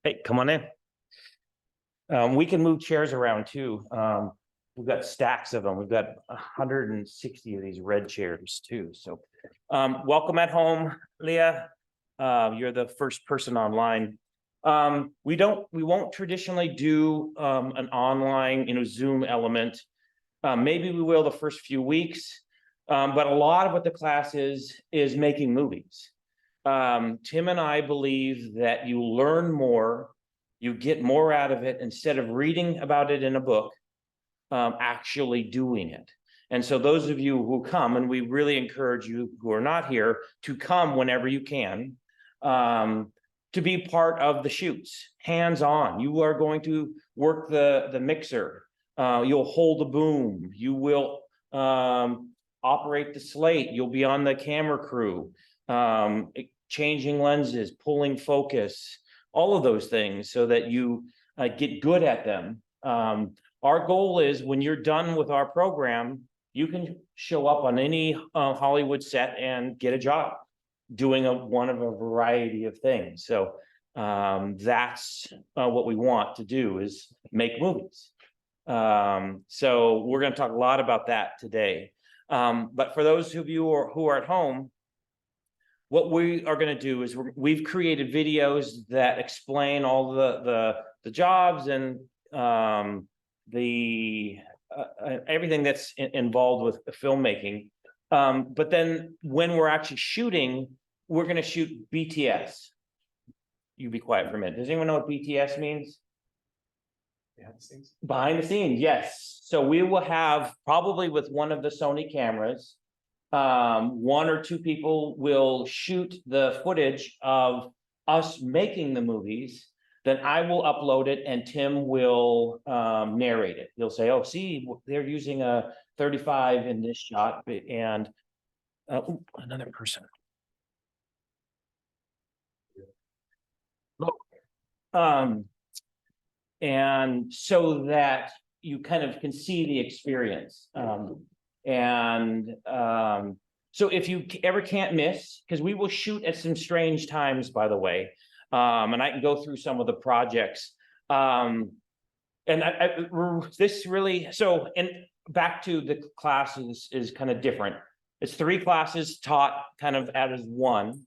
Hey, come on in. We can move chairs around too. We've got stacks of them. We've got 160 of these red chairs too. So welcome at home, Leah. You're the first person online. We won't traditionally do an online, Zoom element. Maybe we will the first few weeks, but a lot of what the class is making movies. Tim and I believe that you learn more, you get more out of it instead of reading about it in a book, actually doing it. And so those of you who come, and we really encourage you who are not here to come whenever you can, to be part of the shoots, hands-on. You are going to work the mixer. You'll hold the boom. You will operate the slate. You'll be on the camera crew. Changing lenses, pulling focus, all of those things so that you get good at them. Our goal is when you're done with our program, you can show up on any Hollywood set and get a job doing one of a variety of things. So that's what we want to do, is make movies. So we're going to talk a lot about that today. But for those of you who are at home, what we are going to do is we've created videos that explain all the jobs and everything that's involved with the filmmaking. But then when we're actually shooting, we're going to shoot BTS. You be quiet for a minute. Does anyone know what BTS means? Behind the scenes. Behind the scenes, yes. So we will have, probably with one of the Sony cameras, one or two people will shoot the footage of us making the movies. Then I will upload it and Tim will narrate it. He'll say, oh, see, they're using a 35 in this shot, and another person. And so that you kind of can see the experience. So if you ever can't miss, because we will shoot at some strange times, by the way, and I can go through some of the projects. And this really, so, and back to the classes is kind of different. It's 3 classes taught kind of as one.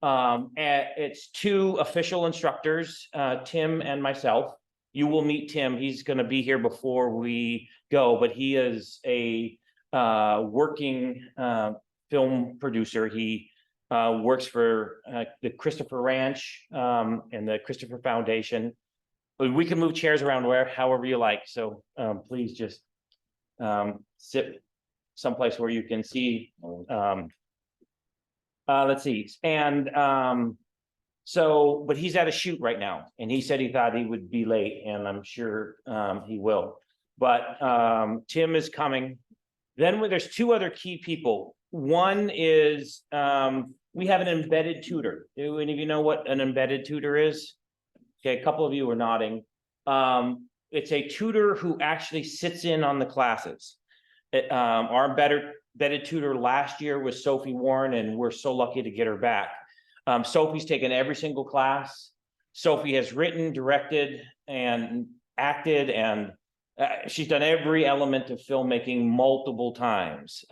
It's 2 official instructors, Tim and myself. You will meet Tim. He's going to be here before we go, but he is a working film producer. He works for the Christopher Ranch and the Christopher Foundation. We can move chairs around however you like. So please just sit someplace where you can see. Let's see. And so, but he's at a shoot right now, and he said he thought he would be late, and I'm sure he will. But Tim is coming. Then there's 2 other key people. One is we have an embedded tutor. Do any of you know what an embedded tutor is? Okay, a couple of you are nodding. It's a tutor who actually sits in on the classes. Our embedded tutor last year was Sophie Warren, and we're so lucky to get her back. Sophie's taken every single class. Sophie has written, directed, and acted, and she's done every element of filmmaking multiple times.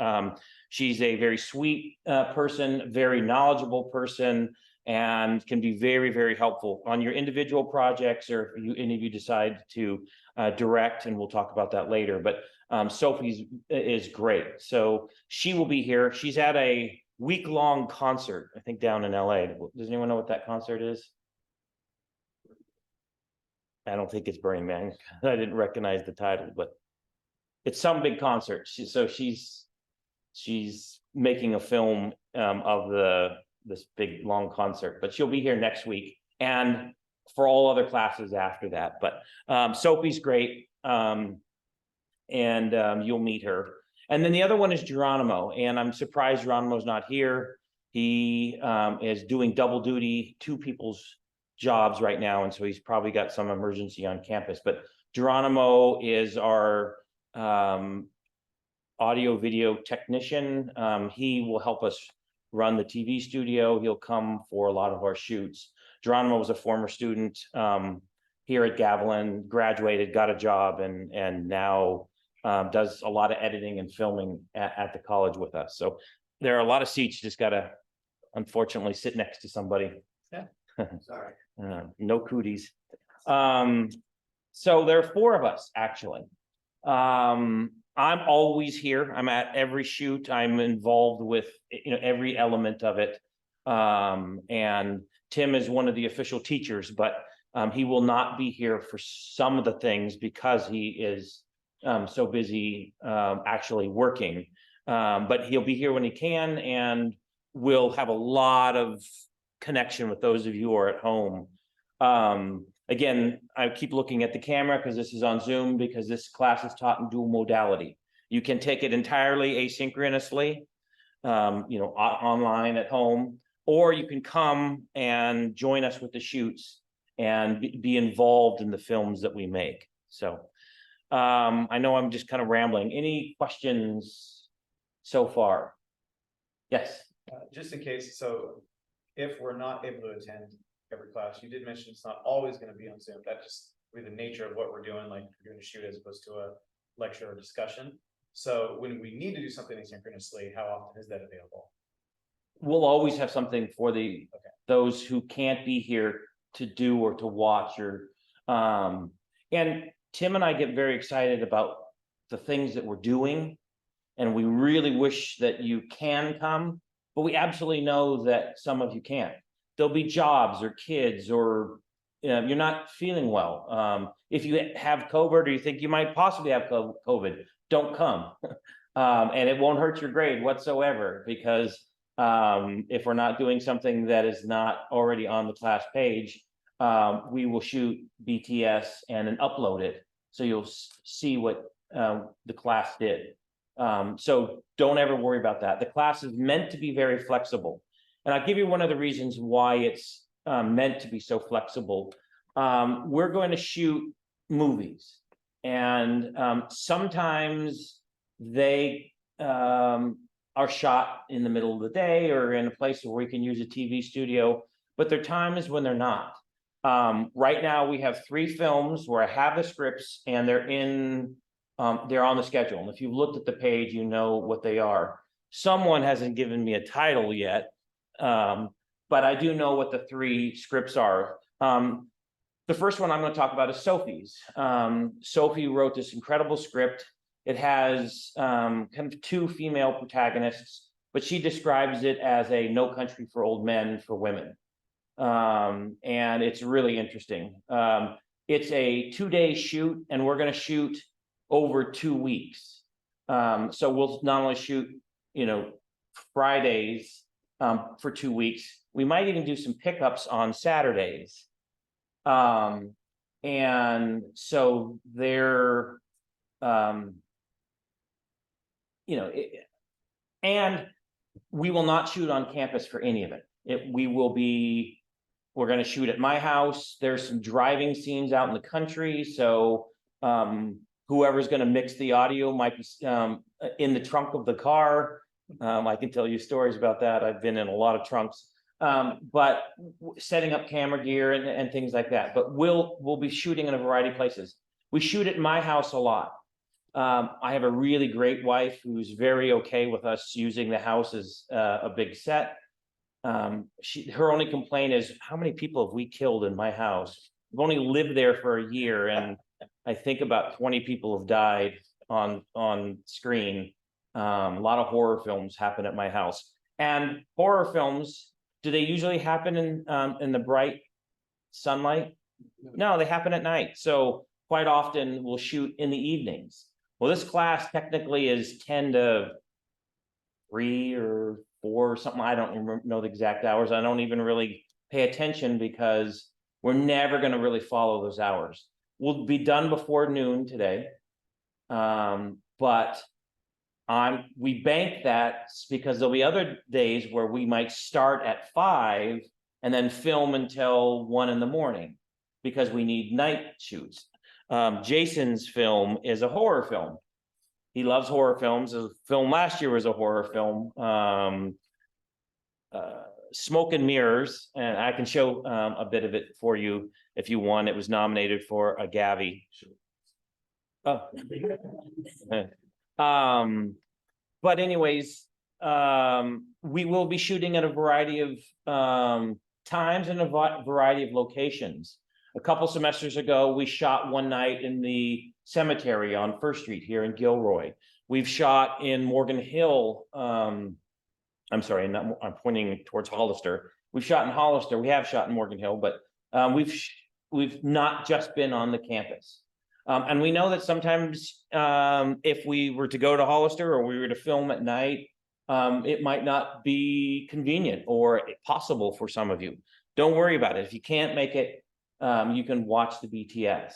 She's a very sweet person, very knowledgeable person, and can be very, very helpful on your individual projects, or if any of you decide to direct, and we'll talk about that later. But Sophie is great. So she will be here. She's at a week-long concert, I think, down in LA. Does anyone know what that concert is? I don't think it's Burning Man. I didn't recognize the title, but it's some big concert. She's making a film of this big long concert, but she'll be here next week and for all other classes after that. But Sophie's great, and you'll meet her. And then the other one is Geronimo, and I'm surprised Geronimo's not here. He is doing double duty, 2 people's jobs right now, and so he's probably got some emergency on campus. But Geronimo is our audio video technician. He will help us run the TV studio. He'll come for a lot of our shoots. Geronimo was a former student here at Gavilan, graduated, got a job, and now does a lot of editing and filming at the college with us. So there are a lot of seats. You just gotta, unfortunately, sit next to somebody. Sorry. No cooties. So there are four of us, actually. I'm always here. I'm at every shoot. I'm involved with, every element of it. And Tim is one of the official teachers, but he will not be here for some of the things because he is so busy actually working. But he'll be here when he can, and we'll have a lot of connection with those of you who are at home. Again, I keep looking at the camera because this is on Zoom, because this class is taught in dual modality. You can take it entirely asynchronously, online at home, or you can come and join us with the shoots and be involved in the films that we make. So I know I'm just kind of rambling. Any questions so far? Yes. Just in case, so if we're not able to attend every class, you did mention it's not always going to be on Zoom. That just be the nature of what we're doing, like we're doing a shoot as opposed to a lecture or discussion. So when we need to do something asynchronously, how often is that available? We'll always have something for the those who can't be here to do or to watch, or and Tim and I get very excited about the things that we're doing, and we really wish that you can come, but we absolutely know that some of you can't. There'll be jobs or kids, or you're not feeling well. If you have COVID or you think you might possibly have COVID, don't come. And it won't hurt your grade whatsoever, because if we're not doing something that is not already on the class page, we will shoot BTS and then upload it, so you'll see what the class did. So don't ever worry about that. The class is meant to be very flexible. And I'll give you one of the reasons why it's meant to be so flexible. We're going to shoot movies, and sometimes they are shot in the middle of the day or in a place where we can use a TV studio, but there are times when they're not. Right now we have 3 films where I have the scripts and they're on the schedule. And if you've looked at the page, you know what they are. Someone hasn't given me a title yet, but I do know what the 3 scripts are. The first one I'm going to talk about is Sophie's. Sophie wrote this incredible script. It has kind of 2 female protagonists, but she describes it as a No Country for Old Men for women. And it's really interesting. It's a 2-day shoot, and we're going to shoot over 2 weeks. So we'll not only shoot, Fridays for 2 weeks, we might even do some pickups on Saturdays. And so they're, and we will not shoot on campus for any of it. We're going to shoot at my house. There's some driving scenes out in the country. So whoever's going to mix the audio might be in the trunk of the car. I can tell you stories about that. I've been in a lot of trunks, but setting up camera gear and things like that. But we'll be shooting in a variety of places. We shoot at my house a lot. I have a really great wife who's very okay with us using the house as a big set. Her only complaint is, how many people have we killed in my house? I've only lived there for a year, and I think about 20 people have died on screen. A lot of horror films happen at my house. And horror films, do they usually happen in the bright sunlight? No, they happen at night. So quite often we'll shoot in the evenings. Well, this class technically is 10 to 3 or 4 or something. I don't know the exact hours. I don't even really pay attention, because we're never going to really follow those hours. We'll be done before noon today. But we bank that because there'll be other days where we might start at 5 and then film until 1 in the morning, because we need night shoots. Jason's film is a horror film. He loves horror films. The film last year was a horror film. Smoke and Mirrors, and I can show a bit of it for you if you want. It was nominated for a Gavi. Oh. But anyways, we will be shooting at a variety of times and a variety of locations. A couple semesters ago, we shot one night in the cemetery on First Street here in Gilroy. We've shot in Morgan Hill. I'm sorry, I'm pointing towards Hollister. We've shot in Hollister. We have shot in Morgan Hill, but we've not just been on the campus. And we know that sometimes if we were to go to Hollister or we were to film at night, it might not be convenient or possible for some of you. Don't worry about it. If you can't make it, you can watch the BTS.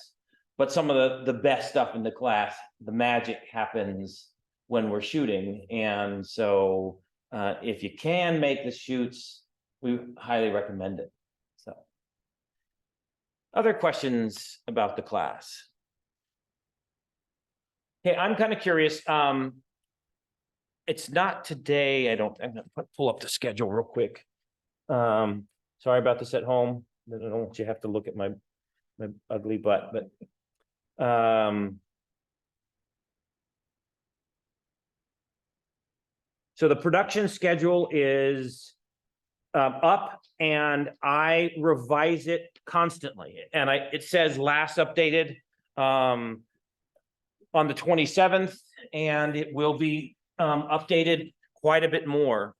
But some of the best stuff in the class, the magic happens when we're shooting. And so if you can make the shoots, we highly recommend it. So, other questions about the class? Okay, I'm kind of curious. It's not today. I'm gonna pull up the schedule real quick. Sorry about this at home. I don't want you to have to look at my ugly butt, but so the production schedule is up, and I revise it constantly. And it says last updated on the 27th, and it will be updated quite a bit more.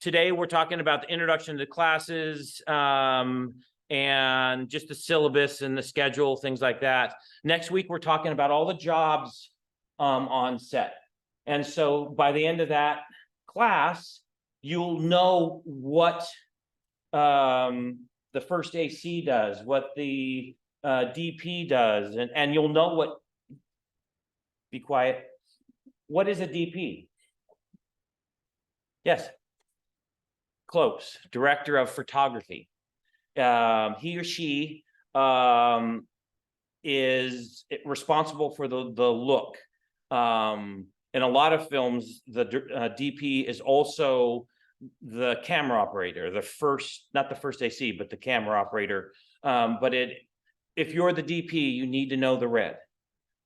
Today, we're talking about the introduction to classes and just the syllabus and the schedule, things like that. Next week, we're talking about all the jobs on set. And so by the end of that class, you'll know what the first AC does, what the DP does, and you'll know what, be quiet. What is a DP? Yes. Close, director of photography. He or she is responsible for the look. In a lot of films, the DP is also the camera operator, not the first AC, but the camera operator. But if you're the DP, you need to know the red.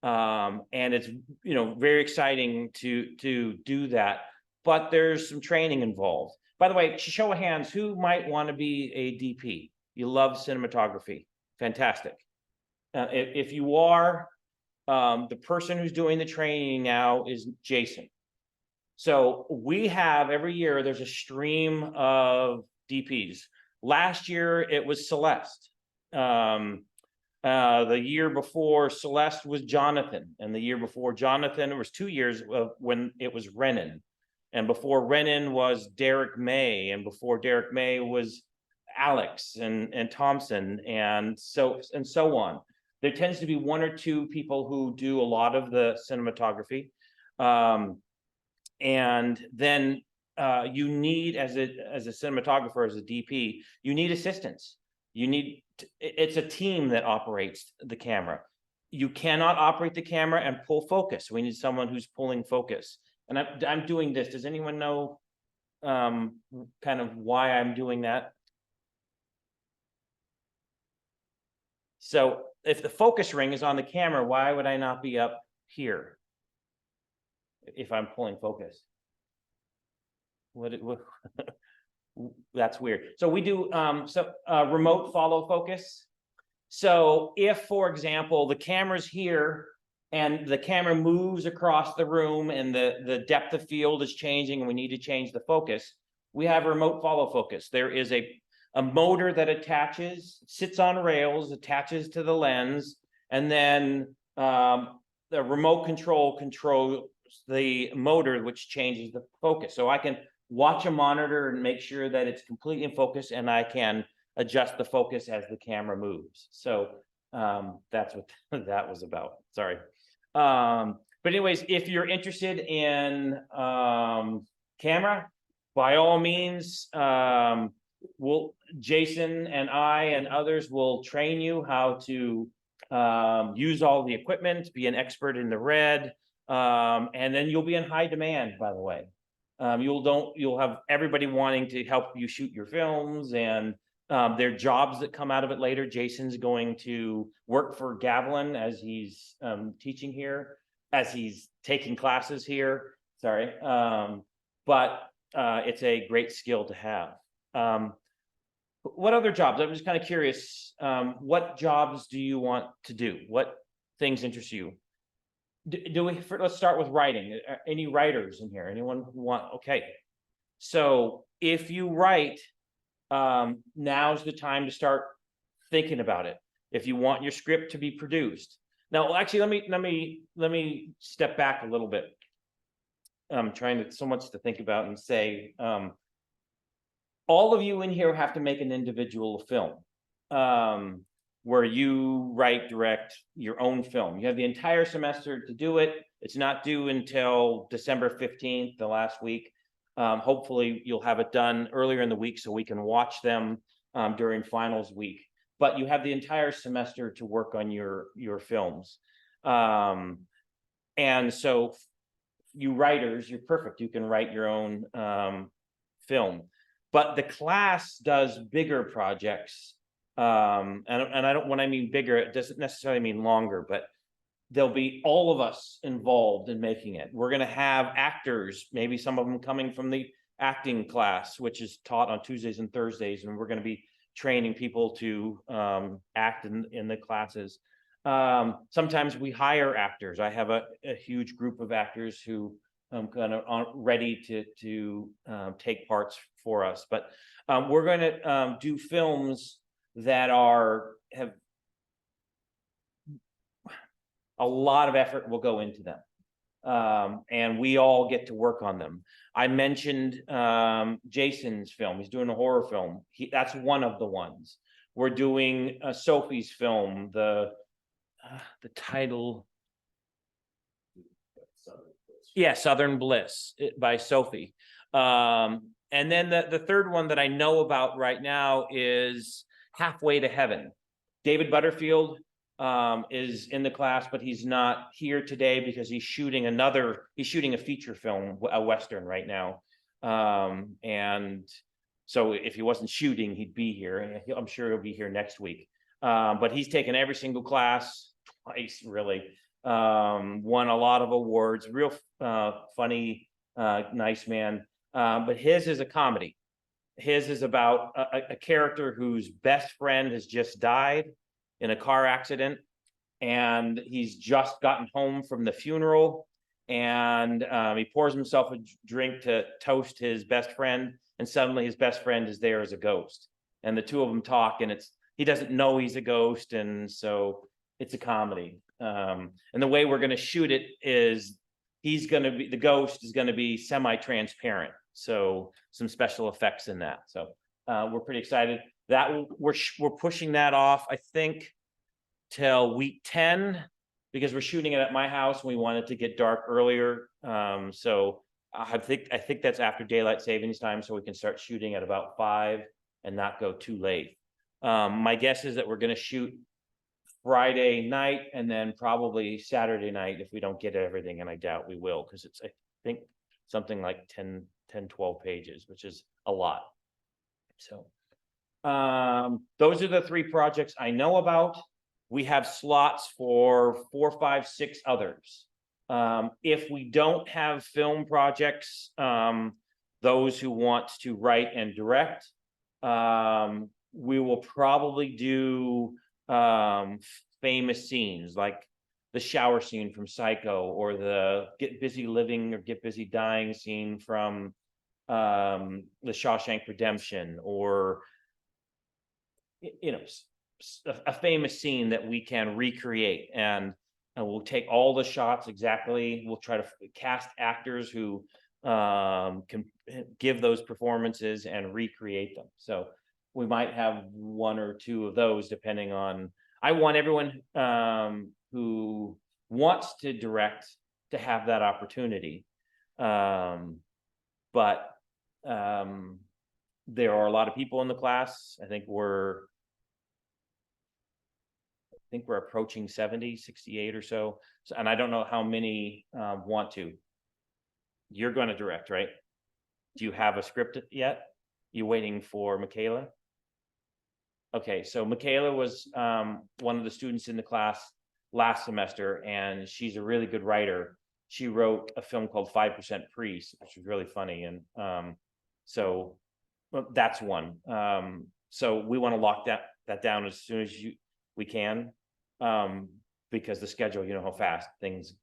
And it's very exciting to do that, but there's some training involved. By the way, show of hands, who might want to be a DP? You love cinematography. Fantastic. If you are, the person who's doing the training now is Jason. So we have every year, there's a stream of DPs. Last year, it was Celeste. The year before Celeste was Jonathan. And the year before Jonathan, it was 2 years when it was Renan. And before Renan was Derek May. And before Derek May was Alex and Thompson and so on. There tends to be one or two people who do a lot of the cinematography. And then you need, as a cinematographer, as a DP, you need assistance. It's a team that operates the camera. You cannot operate the camera and pull focus. We need someone who's pulling focus. And I'm doing this. Does anyone know kind of why I'm doing that? So if the focus ring is on the camera, why would I not be up here if I'm pulling focus? What that's weird. So we do remote follow focus. So if, for example, the camera's here and the camera moves across the room and the depth of field is changing and we need to change the focus, we have remote follow focus. There is a motor that sits on rails, attaches to the lens, and then the remote controls the motor, which changes the focus. So I can watch a monitor and make sure that it's completely in focus, and I can adjust the focus as the camera moves. So that's what that was about. Sorry. But anyways, if you're interested in camera, by all means, Jason and I and others will train you how to use all the equipment, be an expert in the red, and then you'll be in high demand, by the way. You'll have everybody wanting to help you shoot your films, and there are jobs that come out of it later. Jason's going to work for Gavilan as he's teaching here, as he's taking classes here. Sorry. But it's a great skill to have. What other jobs? I'm just kind of curious. What jobs do you want to do? What things interest you? Let's start with writing. Any writers in here? Anyone who want? Okay. So if you write, now's the time to start thinking about it. If you want your script to be produced. Now, actually, let me step back a little bit. I'm trying to so much to think about and say, all of you in here have to make an individual film, where you write, direct your own film. You have the entire semester to do it. It's not due until December 15th, the last week. Hopefully you'll have it done earlier in the week so we can watch them during finals week. But you have the entire semester to work on your films. And so you writers, you're perfect. You can write your own film. But the class does bigger projects. And I don't, when I mean bigger, it doesn't necessarily mean longer, but there'll be all of us involved in making it. We're going to have actors, maybe some of them coming from the acting class, which is taught on Tuesdays and Thursdays, and we're going to be training people to act in the classes. Sometimes we hire actors. I have a huge group of actors who kind of ready to take parts for us, but we're going to do films that have a lot of effort will go into them, and we all get to work on them. I mentioned Jason's film. He's doing a horror film. That's one of the ones. We're doing Sophie's film. The title, yeah, Southern Bliss by Sophie. And then the third one that I know about right now is Halfway to Heaven. David Butterfield is in the class, but he's not here today because he's shooting a feature film, a Western right now. And so if he wasn't shooting, he'd be here. I'm sure he'll be here next week. But he's taken every single class twice, really. Won a lot of awards, real funny, nice man. But his is a comedy. His is about a character whose best friend has just died in a car accident, and he's just gotten home from the funeral, and he pours himself a drink to toast his best friend, and suddenly his best friend is there as a ghost, and the two of them talk, and he doesn't know he's a ghost, and so it's a comedy. And the way we're going to shoot it is the ghost is going to be semi-transparent, so some special effects in that. So we're pretty excited that we're pushing that off, I think, till week 10, because we're shooting it at my house and we want it to get dark earlier. So I think that's after daylight savings time, so we can start shooting at about 5 and not go too late. My guess is that we're going to shoot Friday night and then probably Saturday night if we don't get everything, and I doubt we will, because it's, I think, something like 10, 12 pages, which is a lot. So those are the 3 projects I know about. We have slots for 4, 5, 6 others. If we don't have film projects, those who want to write and direct, we will probably do famous scenes like the shower scene from Psycho, or the Get Busy Living or Get Busy Dying scene from the Shawshank Redemption, or a famous scene that we can recreate, and we'll take all the shots exactly. We'll try to cast actors who can give those performances and recreate them. So we might have 1 or 2 of those, depending on. I want everyone who wants to direct to have that opportunity. But there are a lot of people in the class. I think we're approaching 70, 68 or so. And I don't know how many want to. You're going to direct, right? Do you have a script yet? You waiting for Michaela? Okay, so Michaela was one of the students in the class last semester, and she's a really good writer. She wrote a film called 5% Priest, which was really funny, and so well, that's one. So we want to lock that down as soon as we can, because the schedule, you know how fast things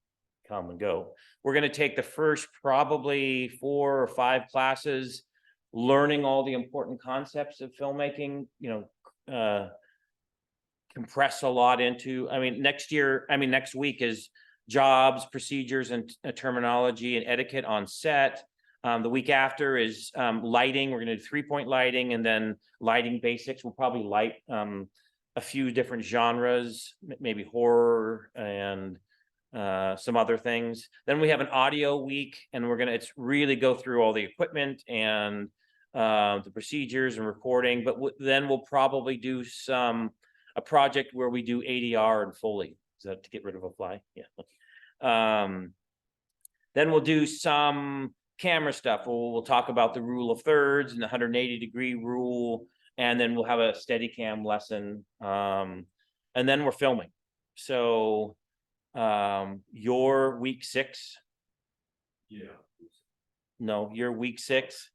come and go. We're going to take the first probably 4 or 5 classes, learning all the important concepts of filmmaking, compress a lot into, next week is jobs, procedures, and terminology and etiquette on set. The week after is lighting. We're going to do 3-point lighting, and then lighting basics. We'll probably light a few different genres, maybe horror and some other things. Then we have an audio week, and it's really go through all the equipment and the procedures and recording. But then we'll probably do a project where we do ADR and Foley. Is that to get rid of a fly? Yeah. Then we'll do some camera stuff. We'll talk about the rule of thirds and the 180-degree rule, and then we'll have a Steadicam lesson. And then we're filming. So you're week 6. Yeah. No, you're week 6.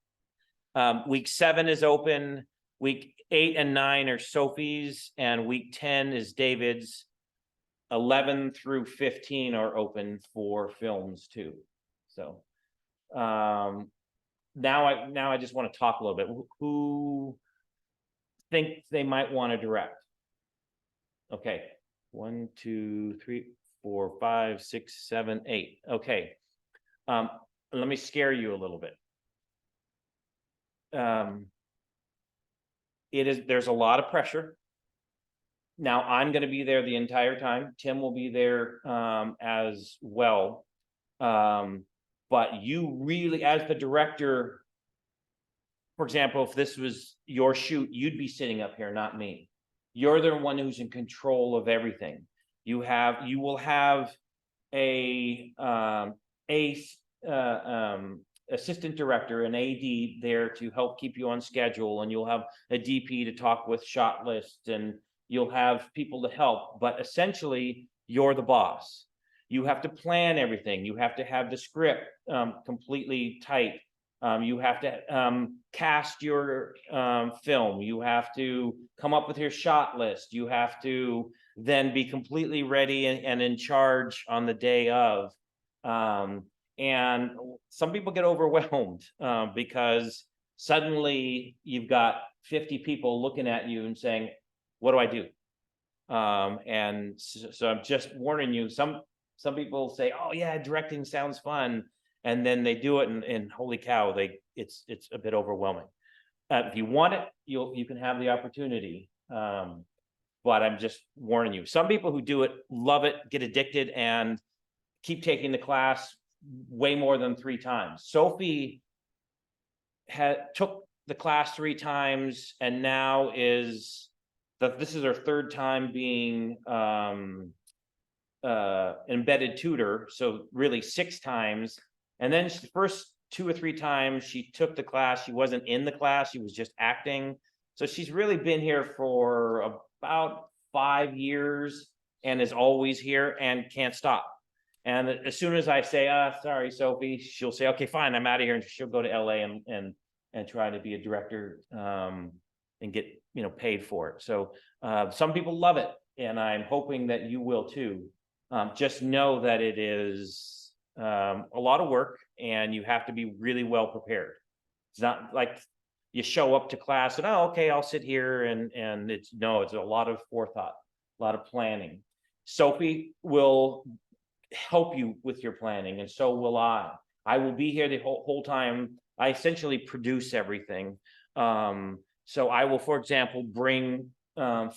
Week 7 is open. Week 8 and 9 are Sophie's, and week 10 is David's. 11 through 15 are open for films too. So now I just want to talk a little bit. Who think they might want to direct? Okay, 1, 2, 3, 4, 5, 6, 7, 8. Okay, let me scare you a little bit. There's a lot of pressure. Now I'm going to be there the entire time. Tim will be there as well. But you really, as the director, for example, if this was your shoot, you'd be sitting up here, not me. You're the one who's in control of everything. You will have a assistant director, an AD there to help keep you on schedule, and you'll have a DP to talk with shot list, and you'll have people to help, but essentially you're the boss. You have to plan everything. You have to have the script completely tight. You have to cast your film. You have to come up with your shot list. You have to then be completely ready and in charge on the day of. And some people get overwhelmed because suddenly you've got 50 people looking at you and saying, what do I do? And so I'm just warning you, some people say, oh yeah, directing sounds fun. And then they do it and holy cow, it's a bit overwhelming. If you want it, you can have the opportunity. But I'm just warning you, some people who do it, love it, get addicted, and keep taking the class way more than 3 times. Sophie took the class 3 times, and now this is her 3rd time being embedded tutor, so really 6 times. And then the first 2 or 3 times she took the class, she wasn't in the class, she was just acting. So she's really been here for about 5 years and is always here and can't stop. And as soon as I say, sorry, Sophie, she'll say, okay, fine, I'm out of here. And she'll go to LA and try to be a director and get, paid for it. So some people love it, and I'm hoping that you will too. Just know that it is a lot of work, and you have to be really well prepared. It's not like you show up to class and, oh, okay, I'll sit here and it's a lot of forethought, a lot of planning. Sophie will help you with your planning, and so will I. I will be here the whole time. I essentially produce everything. So I will, for example, bring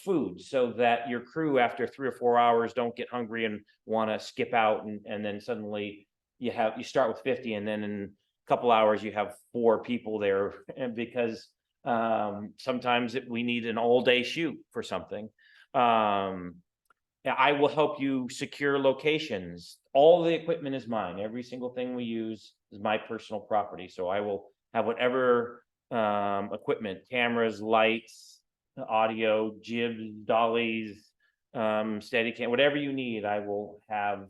food so that your crew after 3 or 4 hours don't get hungry and want to skip out, and then suddenly you start with 50, and then in a couple hours you have 4 people there, and because sometimes we need an all-day shoot for something. I will help you secure locations. All the equipment is mine. Every single thing we use is my personal property. So I will have whatever equipment, cameras, lights, audio, jibs, dollies, Steadicam, whatever you need, I will have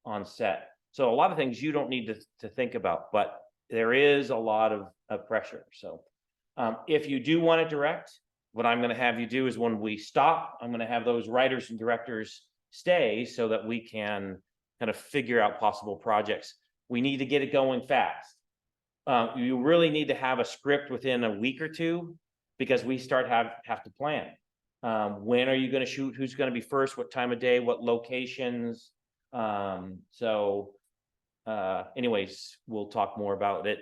on set. So a lot of things you don't need to think about, but there is a lot of pressure. So if you do want to direct, what I'm going to have you do is when we stop, I'm going to have those writers and directors stay so that we can kind of figure out possible projects. We need to get it going fast. You really need to have a script within a week or two because we have to plan. When are you going to shoot? Who's going to be first? What time of day? What locations? Anyways, we'll talk more about it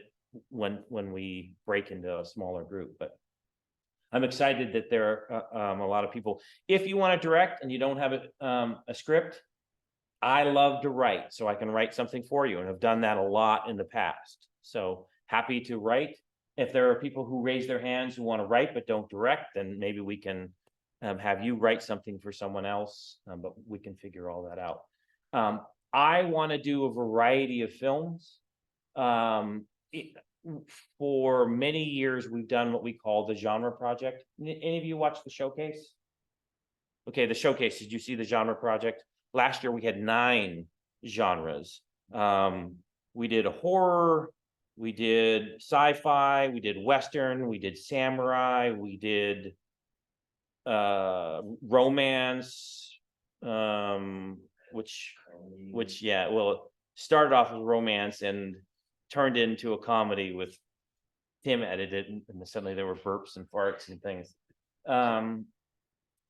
when we break into a smaller group. But I'm excited that there are a lot of people. If you want to direct and you don't have a script, I love to write, so I can write something for you, and have done that a lot in the past. So happy to write. If there are people who raise their hands who want to write but don't direct, then maybe we can have you write something for someone else, but we can figure all that out. I want to do a variety of films. For many years, we've done what we call the genre project. Any of you watch the showcase? Okay, the showcase, did you see the genre project? Last year, we had 9 genres. We did a horror, we did sci-fi, we did Western, we did samurai, we did romance, which yeah, well, it started off as romance and turned into a comedy with Tim edited, and suddenly there were burps and farts and things.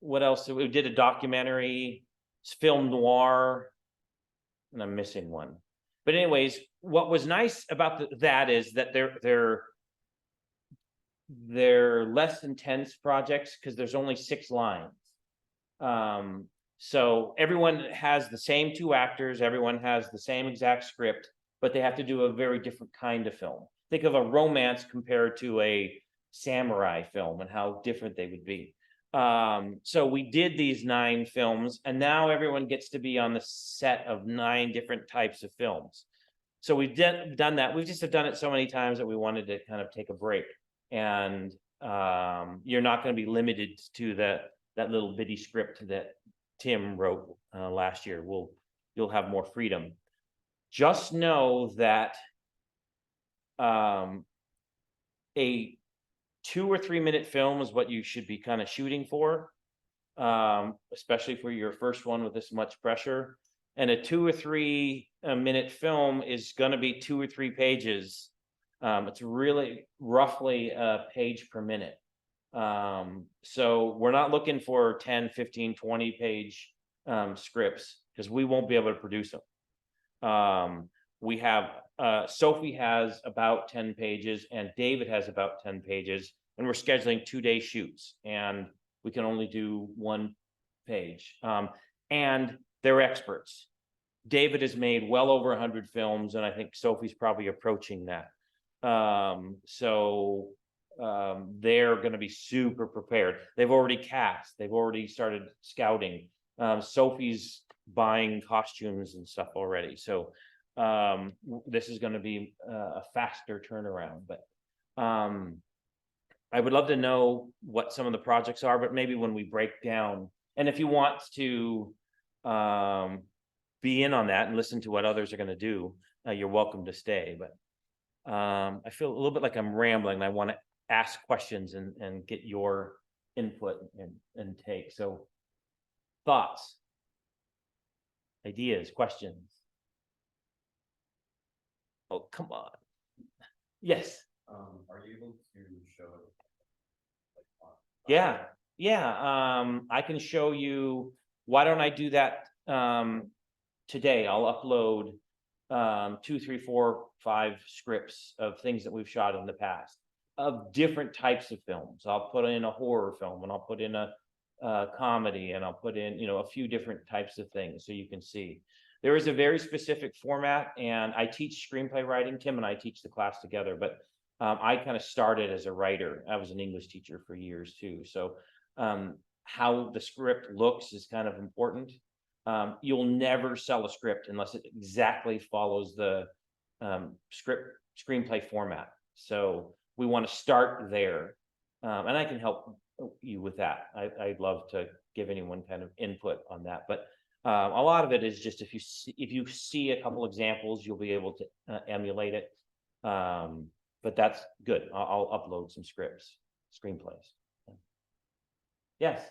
What else? We did a documentary, film noir, and I'm missing one. But anyways, what was nice about that is that they're less intense projects because there's only 6 lines. So everyone has the same 2 actors, everyone has the same exact script, but they have to do a very different kind of film. Think of a romance compared to a samurai film and how different they would be. So we did these 9 films, and now everyone gets to be on the set of 9 different types of films. So we've done that. We've just done it so many times that we wanted to kind of take a break. And you're not going to be limited to that little bitty script that Tim wrote last year. You'll have more freedom. Just know that a 2 or 3 minute film is what you should be kind of shooting for, especially for your first one with this much pressure. And a 2 or 3 minute film is going to be 2 or 3 pages. It's really roughly a page per minute. So we're not looking for 10, 15, 20 page scripts because we won't be able to produce them. We have Sophie has about 10 pages and David has about 10 pages, and we're scheduling 2-day shoots, and we can only do 1 page. And they're experts. David has made well over 100 films, and I think Sophie's probably approaching that. They're going to be super prepared. They've already cast, they've already started scouting. Sophie's buying costumes and stuff already. So this is going to be a faster turnaround, but I would love to know what some of the projects are, but maybe when we break down, and if you want to be in on that and listen to what others are going to do, you're welcome to stay. But I feel a little bit like I'm rambling. I want to ask questions and get your input and take. So thoughts, ideas, questions? Oh, come on. Yes. Are you able to show it? Yeah. I can show you. Why don't I do that today? I'll upload 2, 3, 4, 5 scripts of things that we've shot in the past of different types of films. I'll put in a horror film, and I'll put in a comedy, and I'll put in, a few different types of things so you can see. There is a very specific format, and I teach screenplay writing. Tim and I teach the class together, but I kind of started as a writer. I was an English teacher for years too. So how the script looks is kind of important. You'll never sell a script unless it exactly follows the screenplay format. So we want to start there. And I can help you with that. I'd love to give anyone kind of input on that, but a lot of it is just if you see a couple examples, you'll be able to emulate it. But that's good. I'll upload some scripts, screenplays. Yes.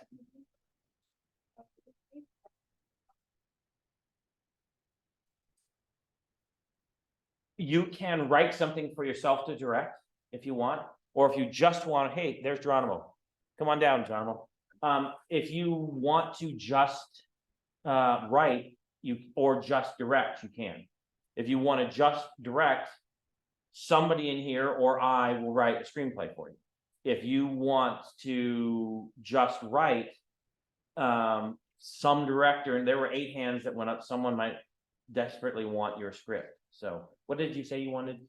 You can write something for yourself to direct if you want, or if you just want, hey, there's Geronimo. Come on down, Geronimo. If you want to just write, or just direct, you can. If you want to just direct, somebody in here or I will write a screenplay for you. If you want to just write, some director, and there were 8 hands that went up, someone might desperately want your script. So what did you say you wanted?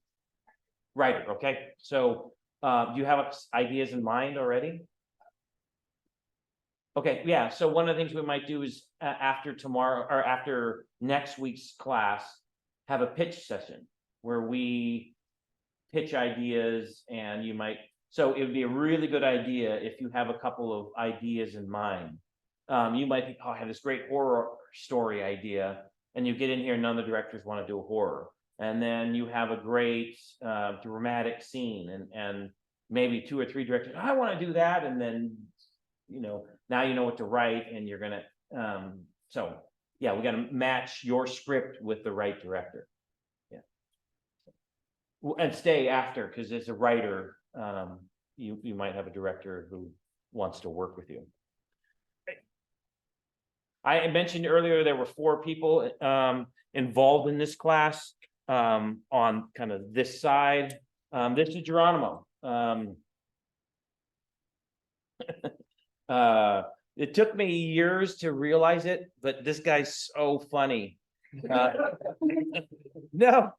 Writer, okay. So do you have ideas in mind already? Okay, yeah, so one of the things we might do is after tomorrow or after next week's class, have a pitch session where we pitch ideas, and you might, so it would be a really good idea if you have a couple of ideas in mind. You might think, oh, I have this great horror story idea, and you get in here, none of the directors want to do a horror. And then you have a great dramatic scene, and maybe 2 or 3 directors, I want to do that, and then, you know, now you know what to write, and you're gonna, so yeah, we got to match your script with the right director. Yeah. And stay after, because as a writer, you might have a director who wants to work with you. I mentioned earlier there were 4 people involved in this class on kind of this side. This is Geronimo. It took me years to realize it, but this guy's so funny. No,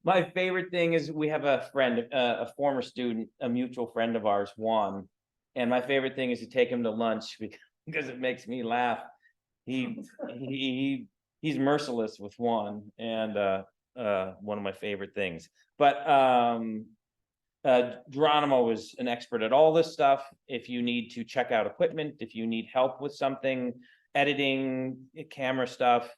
my favorite thing is we have a friend, a former student, a mutual friend of ours, Juan. And my favorite thing is to take him to lunch because it makes me laugh. He's merciless with Juan, and one of my favorite things. But Geronimo is an expert at all this stuff. If you need to check out equipment, if you need help with something, editing, camera stuff,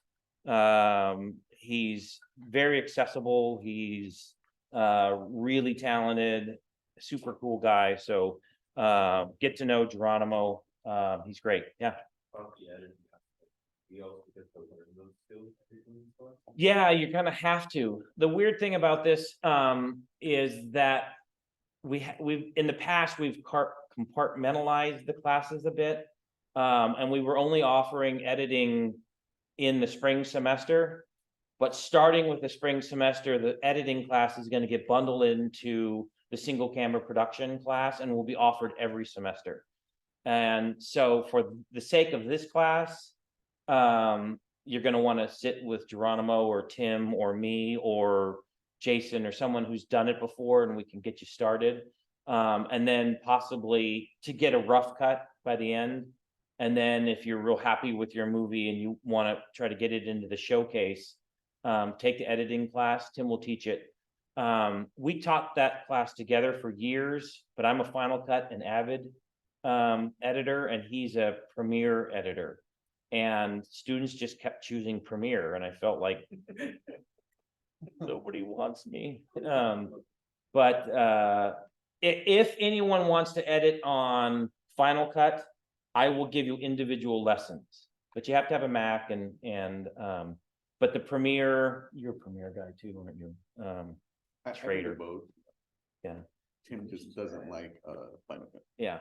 he's very accessible. He's really talented, super cool guy. So get to know Geronimo. He's great. Yeah. Yeah, you kind of have to. The weird thing about this is that we've in the past we've compartmentalized the classes a bit, and we were only offering editing in the spring semester. But starting with the spring semester, the editing class is going to get bundled into the single camera production class and will be offered every semester. And so for the sake of this class, you're going to want to sit with Geronimo or Tim or me or Jason or someone who's done it before, and we can get you started. And then possibly to get a rough cut by the end. And then if you're real happy with your movie and you want to try to get it into the showcase, take the editing class. Tim will teach it. We taught that class together for years, but I'm a Final Cut and Avid editor, and he's a Premiere editor. And students just kept choosing Premiere, and I felt like nobody wants me. But if anyone wants to edit on Final Cut, I will give you individual lessons. But you have to have a Mac, and but the Premiere, you're a Premiere guy too, aren't you? I Trader. do both. Yeah. Tim just doesn't like Final Cut. Yeah.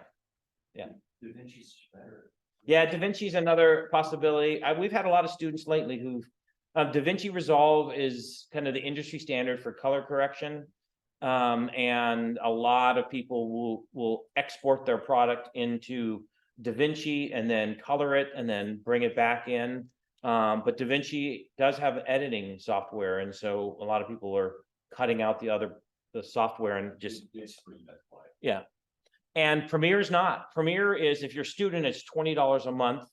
DaVinci's better. Yeah, DaVinci's another possibility. We've had a lot of students lately who've DaVinci Resolve is kind of the industry standard for color correction. And a lot of people will export their product into DaVinci and then color it and then bring it back in. But DaVinci does have editing software, and so a lot of people are cutting out the software and just yeah. And Premiere is not. Premiere is, if you're a student, it's $20 a month.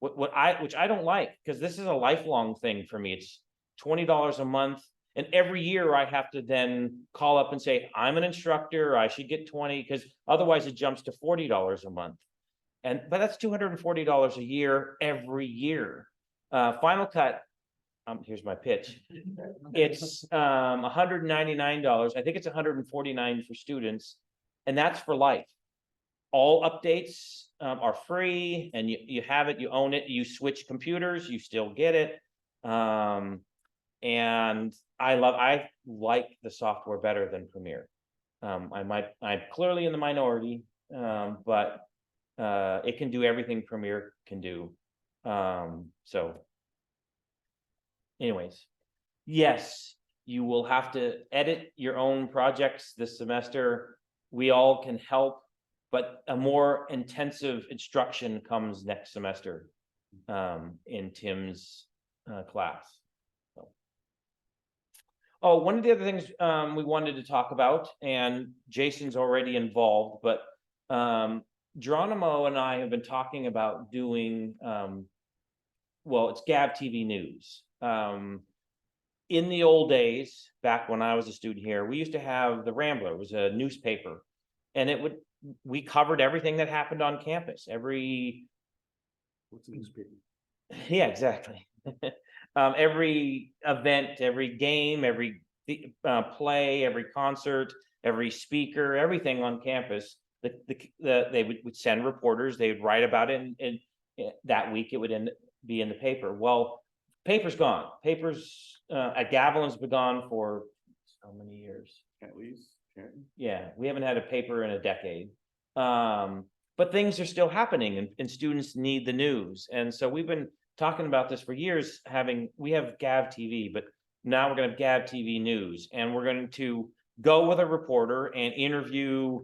Which I don't like, because this is a lifelong thing for me. It's $20 a month. And every year I have to then call up and say, I'm an instructor, I should get 20, because otherwise it jumps to $40 a month. But that's $240 a year, every year. Final Cut, here's my pitch. It's $199. I think it's $149 for students, and that's for life. All updates are free, and you have it, you own it, you switch computers, you still get it. And I like the software better than Premiere. I'm clearly in the minority, but it can do everything Premiere can do. So anyways, yes, you will have to edit your own projects this semester. We all can help, but a more intensive instruction comes next semester in Tim's class. So. Oh, one of the other things we wanted to talk about, and Jason's already involved, but Geronimo and I have been talking about doing, well, it's Gav TV News. In the old days, back when I was a student here, we used to have the Rambler. It was a newspaper, and we covered everything that happened on campus. What's a newspaper? Yeah, exactly. Every event, every game, every play, every concert, every speaker, everything on campus. They would send reporters. They would write about it, and that week it would be in the paper. Well, paper's gone. Paper's at Gavilan's been gone for how many years? At least, Yeah, we haven't had a paper in a decade. But things are still happening, and students need the news. And so we've been talking about this for years. We have Gav TV, but now we're going to have Gav TV News, and we're going to go with a reporter and interview.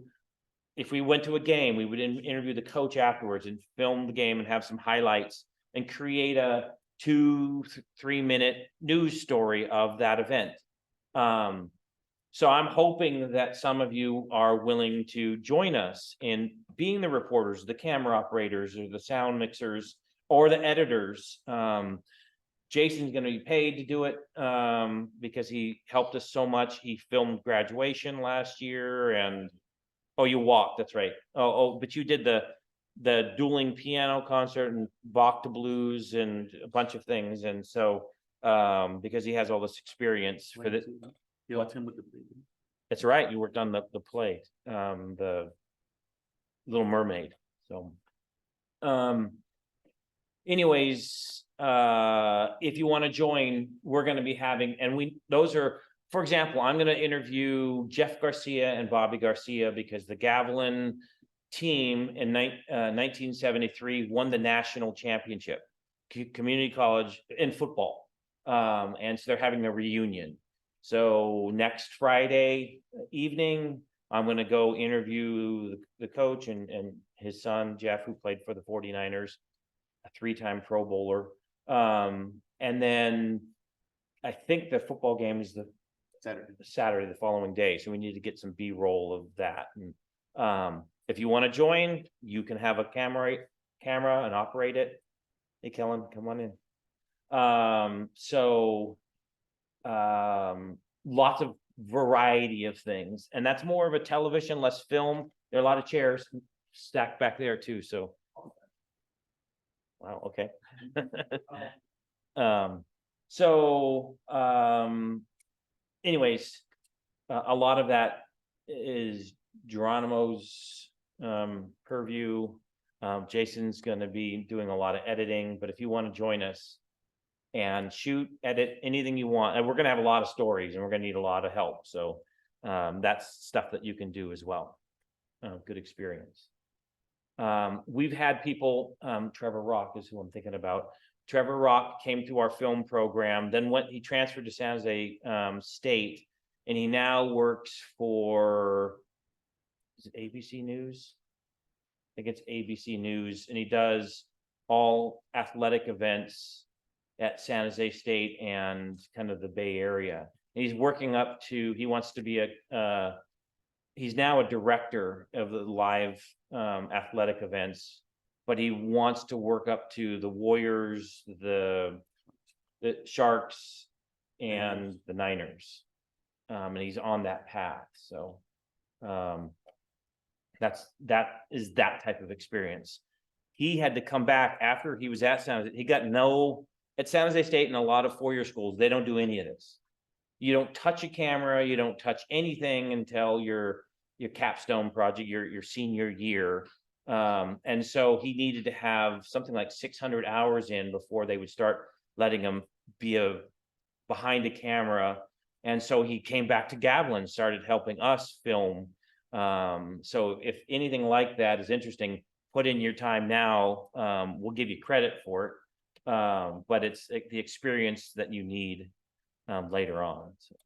If we went to a game, we would interview the coach afterwards and film the game and have some highlights and create a 2-3 minute news story of that event. So I'm hoping that some of you are willing to join us in being the reporters, the camera operators, or the sound mixers, or the editors. Jason's going to be paid to do it because he helped us so much. He filmed graduation last year, and you walked. That's right. But you did the dueling piano concert and Bach to Blues and a bunch of things. And so because he has all this experience for this. You helped him with the baby. That's right. You worked on the play, the Little Mermaid. So, anyways, if you want to join, we're going to be having, and those are, for example, I'm going to interview Jeff Garcia and Bobby Garcia because the Gavilan team in 1973 won the national championship, community college in football, and so they're having a reunion. So next Friday evening, I'm going to go interview the coach and his son, Jeff, who played for the 49ers, a 3-time Pro Bowler. And then I think the football game is the Saturday, the following day. So we need to get some B-roll of that. And if you want to join, you can have a camera and operate it. Hey, Kellen, come on in. Lots of variety of things, and that's more of a television, less film. There are a lot of chairs stacked back there too. So, wow, okay. Anyways, a lot of that is Geronimo's purview. Jason's going to be doing a lot of editing, but if you want to join us and shoot, edit, anything you want, and we're going to have a lot of stories and we're going to need a lot of help. So that's stuff that you can do as well. Good experience. We've had people, Trevor Rock is who I'm thinking about. Trevor Rock came to our film program, then he transferred to San Jose State, and he now works for, is it ABC News? I think it's ABC News, and he does all athletic events at San Jose State and kind of the Bay Area. And he's working up to, he wants to be he's now a director of the live athletic events, but he wants to work up to the Warriors, the Sharks, and the Niners. And he's on that path, so. That is that type of experience. He had to come back after he was at San Jose. He got at San Jose State and a lot of four-year schools, they don't do any of this. You don't touch a camera, you don't touch anything until your capstone project, your senior year. And so he needed to have something like 600 hours in before they would start letting him be behind a camera. And so he came back to Gavilan, started helping us film. So if anything like that is interesting, put in your time now. We'll give you credit for it. But it's the experience that you need later on. So.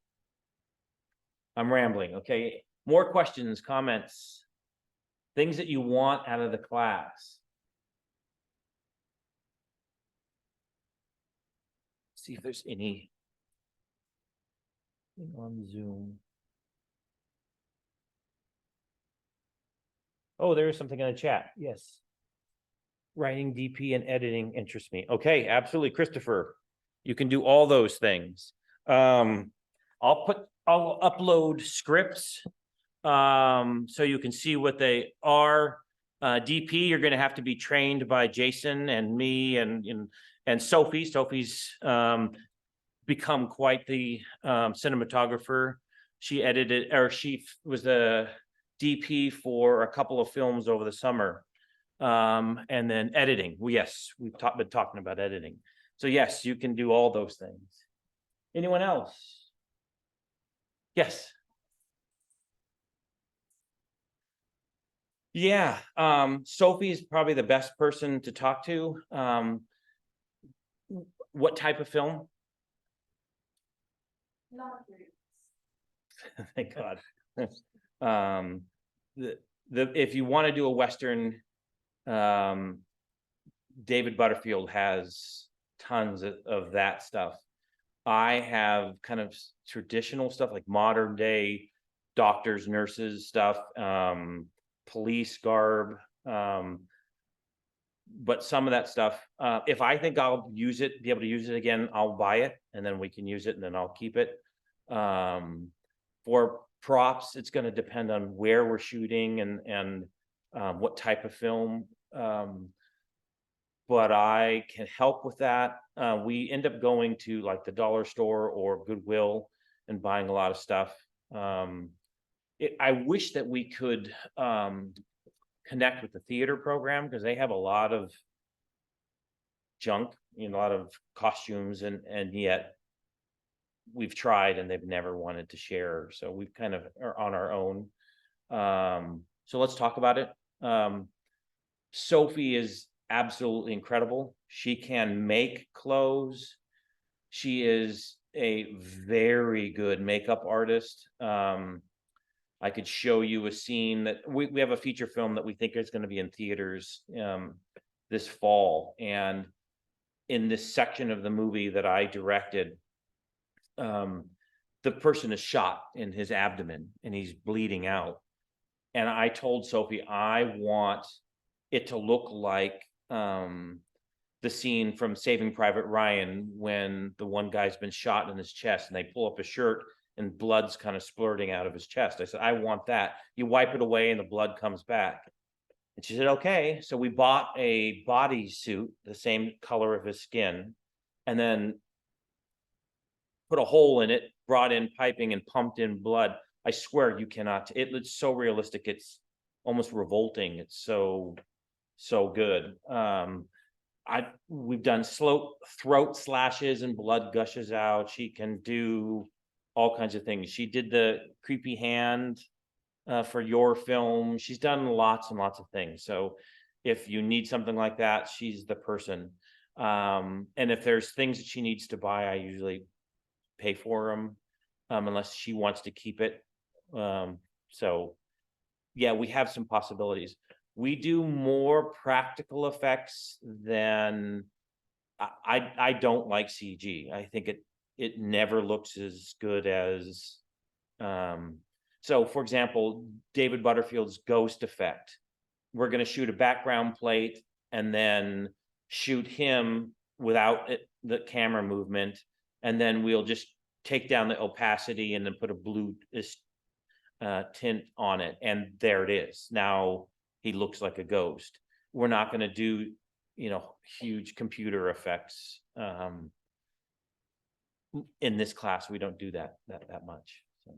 I'm rambling. Okay. More questions, comments, things that you want out of the class. See if there's any on Zoom. Oh, there is something in the chat. Yes. Writing, DP, and editing interests me. Okay, absolutely, Christopher. You can do all those things. I'll upload scripts so you can see what they are. DP, you're going to have to be trained by Jason and me and Sophie. Sophie's become quite the cinematographer. She edited, or she was the DP for a couple of films over the summer. And then editing. Well, yes, we've been talking about editing. So yes, you can do all those things. Anyone else? Yes. Yeah, Sophie is probably the best person to talk to. What type of film? Thank God. If you want to do a Western, David Butterfield has tons of that stuff. I have kind of traditional stuff like modern day doctors, nurses stuff, police garb. But some of that stuff, if I think I'll be able to use it again, I'll buy it and then we can use it and then I'll keep it. For props, it's going to depend on where we're shooting and what type of film. But I can help with that. We end up going to like the dollar store or Goodwill and buying a lot of stuff. I wish that we could connect with the theater program because they have a lot of junk, a lot of costumes, and yet we've tried and they've never wanted to share. So we've kind of are on our own. So let's talk about it. Sophie is absolutely incredible. She can make clothes. She is a very good makeup artist. I could show you a scene that we have a feature film that we think is going to be in theaters this fall. And in this section of the movie that I directed, the person is shot in his abdomen and he's bleeding out. And I told Sophie, I want it to look like the scene from Saving Private Ryan when the one guy's been shot in his chest and they pull up his shirt and blood's kind of splurting out of his chest. I said, I want that. You wipe it away and the blood comes back. And she said, okay. So we bought a body suit, the same color of his skin, and then put a hole in it, brought in piping and pumped in blood. I swear you cannot, it's so realistic. It's almost revolting. It's so good. We've done throat slashes and blood gushes out. She can do all kinds of things. She did the creepy hand for your film. She's done lots and lots of things. So if you need something like that, she's the person. And if there's things that she needs to buy, I usually pay for them unless she wants to keep it. So yeah, we have some possibilities. We do more practical effects than I don't like CG. I think it never looks as good as so for example, David Butterfield's ghost effect. We're going to shoot a background plate and then shoot him without the camera movement, and then we'll just take down the opacity and then put a blue tint on it, and there it is. Now he looks like a ghost. We're not gonna do, huge computer effects. In this class, we don't do that much. So,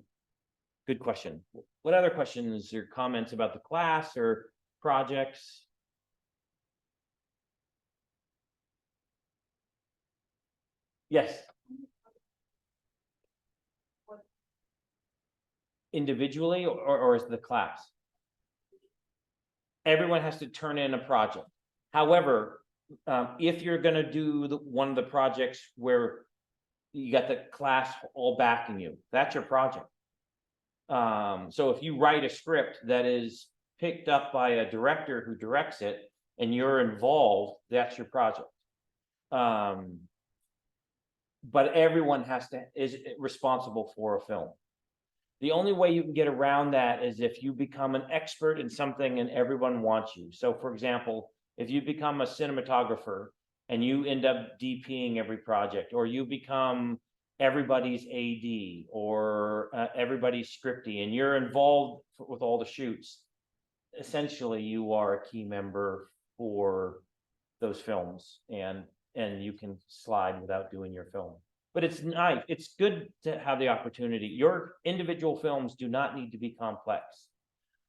good question. What other questions or comments about the class or projects? Yes. Individually or is the class? Everyone has to turn in a project. However, if you're gonna do one of the projects where you got the class all backing you, that's your project. So if you write a script that is picked up by a director who directs it and you're involved, that's your project. But everyone is responsible for a film. The only way you can get around that is if you become an expert in something and everyone wants you. So for example, if you become a cinematographer and you end up DPing every project, or you become everybody's AD or everybody's scripty, and you're involved with all the shoots, essentially you are a key member for those films, and you can slide without doing your film. But it's nice, it's good to have the opportunity. Your individual films do not need to be complex.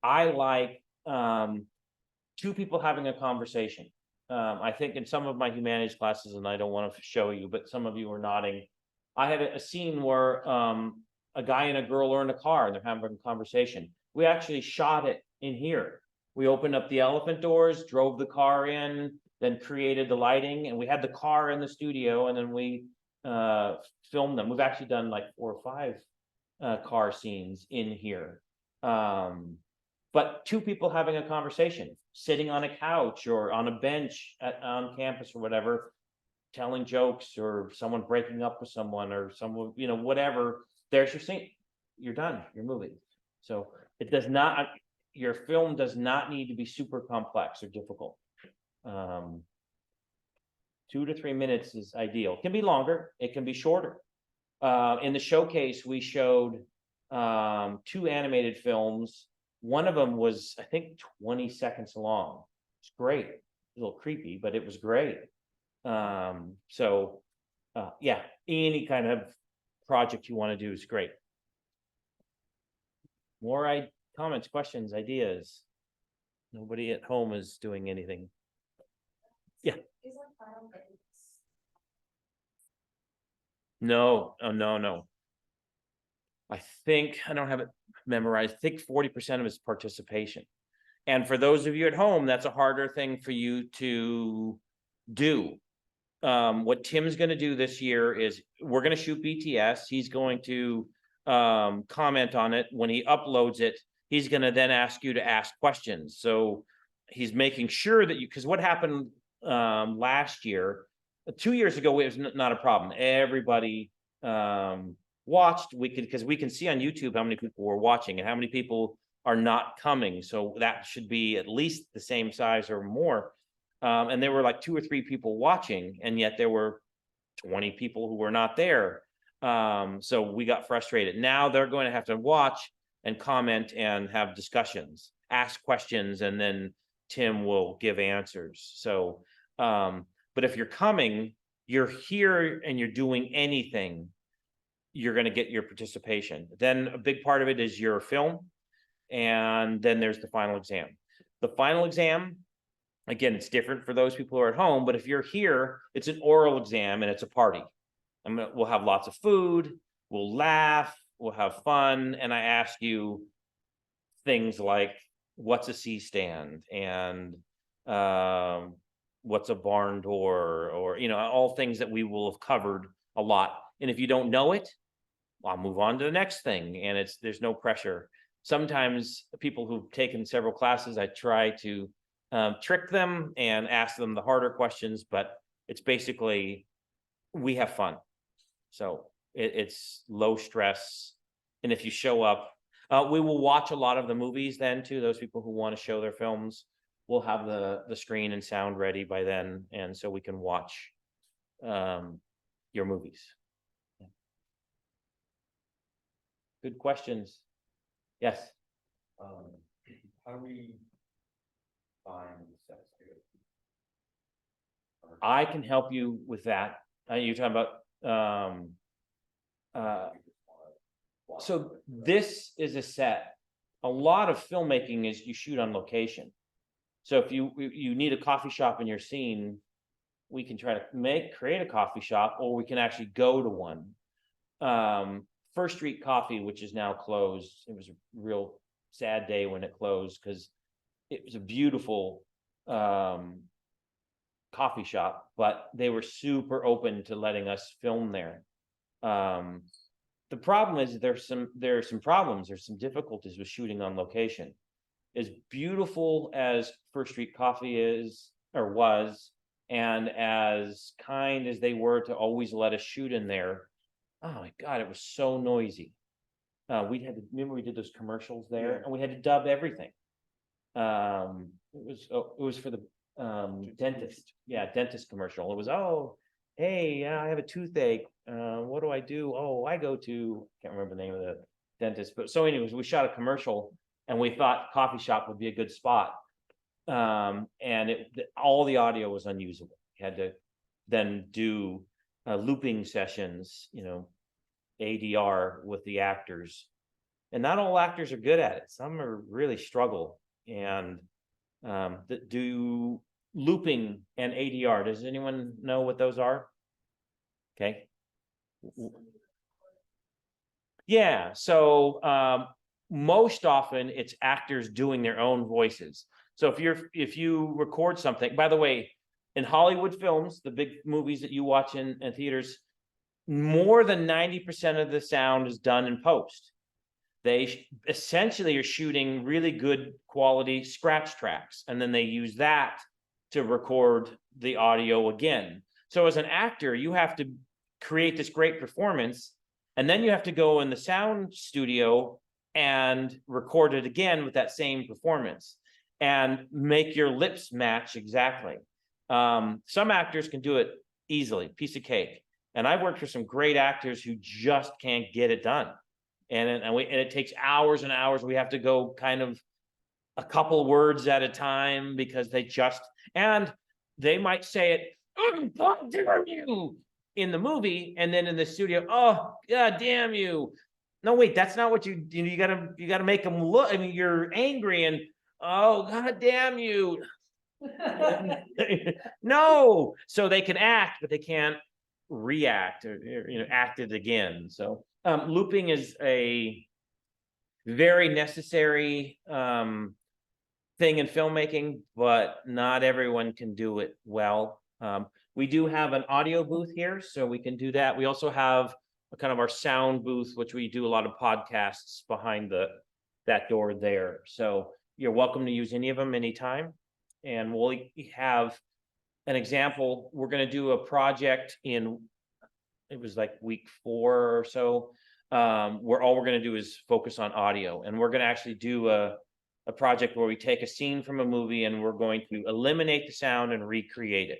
I like two people having a conversation. I think in some of my humanities classes, and I don't want to show you, but some of you are nodding. I had a scene where a guy and a girl are in a car and they're having a conversation. We actually shot it in here. We opened up the elephant doors, drove the car in, then created the lighting, and we had the car in the studio, and then we filmed them. We've actually done like 4 or 5 car scenes in here. But two people having a conversation, sitting on a couch or on a bench on campus or whatever, telling jokes, or someone breaking up with someone, or someone, whatever, there's your scene. You're done, your movie. So it does not, your film does not need to be super complex or difficult. 2 to 3 minutes is ideal. It can be longer, it can be shorter. In the showcase, we showed 2 animated films. One of them was, I think, 20 seconds long. It's great. A little creepy, but it was great. Yeah, any kind of project you want to do is great. More comments, questions, ideas? Nobody at home is doing anything. Yeah. No, oh, no. I think, I don't have it memorized. I think 40% of it is participation. And for those of you at home, that's a harder thing for you to do. What Tim's going to do this year is we're going to shoot BTS. He's going to comment on it. When he uploads it, he's going to then ask you to ask questions. So he's making sure that because what happened last year, 2 years ago, it was not a problem. Everybody watched. Because we can see on YouTube how many people were watching and how many people are not coming. So that should be at least the same size or more. And there were like 2 or 3 people watching, and yet there were 20 people who were not there. So we got frustrated. Now they're going to have to watch and comment and have discussions, ask questions, and then Tim will give answers. So, but if you're coming, you're here and you're doing anything, you're going to get your participation. Then a big part of it is your film. And then there's the final exam. The final exam, again, it's different for those people who are at home, but if you're here, it's an oral exam and it's a party. We'll have lots of food, we'll laugh, we'll have fun. And I ask you things like, what's a C-stand? And what's a barn door? Or, all things that we will have covered a lot. And if you don't know it, I'll move on to the next thing. And there's no pressure. Sometimes people who've taken several classes, I try to trick them and ask them the harder questions, but it's basically, we have fun. So it's low stress. And if you show up, we will watch a lot of the movies then too. Those people who want to show their films, we'll have the screen and sound ready by then. And so we can watch your movies. good questions. Yes, How do we find the sets good? I can help you with that. You're talking about, so this is a set. A lot of filmmaking is you shoot on location. So if you need a coffee shop in your scene, we can try to create a coffee shop, or we can actually go to one. First Street Coffee, which is now closed. It was a real sad day when it closed because it was a beautiful coffee shop, but they were super open to letting us film there. The problem is there are some problems, there's some difficulties with shooting on location. As beautiful as First Street Coffee is or was, and as kind as they were to always let us shoot in there, oh my God, it was so noisy. Remember we did those commercials there, and we had to dub everything. It was for the dentist. Yeah, dentist commercial. It was, oh, hey, I have a toothache. What do I do? Oh, I go to, can't remember the name of the dentist, but so anyways, we shot a commercial and we thought coffee shop would be a good spot. And all the audio was unusable. We had to then do looping sessions, ADR with the actors. And not all actors are good at it. Some are really struggle. And do looping and ADR. Does anyone know what those are? Okay. Yeah. So most often it's actors doing their own voices. So if you record something, by the way, in Hollywood films, the big movies that you watch in theaters, more than 90% of the sound is done in post. They essentially are shooting really good quality scratch tracks, and then they use that to record the audio again. So as an actor, you have to create this great performance, and then you have to go in the sound studio and record it again with that same performance and make your lips match exactly. Some actors can do it easily, piece of cake. And I've worked for some great actors who just can't get it done. And it takes hours and hours. We have to go kind of a couple words at a time because and they might say it, oh, God damn you, in the movie, and then in the studio, oh, God damn you. No, wait, that's not what you gotta make them look. I mean, you're angry and, oh, God damn you. No, so they can act, but they can't react or act it again. So looping is a very necessary thing in filmmaking, but not everyone can do it well. We do have an audio booth here, so we can do that. We also have kind of our sound booth, which we do a lot of podcasts behind that door there. So you're welcome to use any of them anytime. And we'll have an example. We're going to do a project it was like week 4 or so, where all we're going to do is focus on audio. And we're going to actually do a project where we take a scene from a movie and we're going to eliminate the sound and recreate it.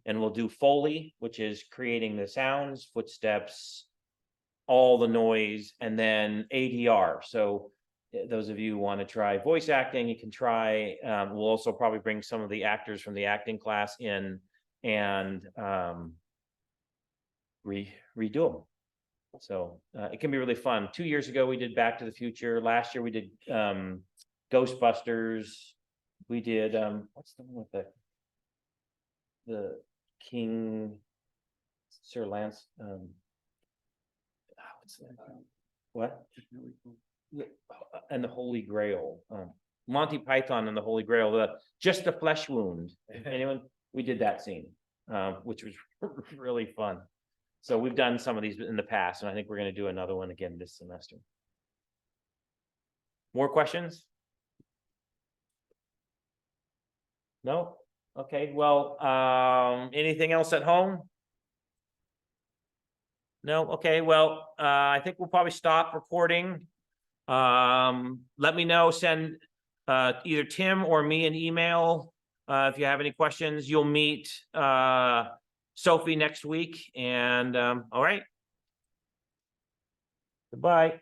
And we'll do Foley, which is creating the sounds, footsteps, all the noise, and then ADR. So those of you who want to try voice acting, you can try. We'll also probably bring some of the actors from the acting class in and redo them. So it can be really fun. 2 years ago, we did Back to the Future. Last year, we did Ghostbusters. We did, what's the one with the King, Sir Lance, what's that? What? And the Holy Grail, Monty Python and the Holy Grail, just the flesh wound. Anyone? We did that scene, which was really fun. So we've done some of these in the past, and I think we're going to do another one again this semester. More questions? No? Okay, well, anything else at home? No? Okay, well, I think we'll probably stop recording. Let me know, send either Tim or me an email if you have any questions. You'll meet Sophie next week, and all right. Goodbye.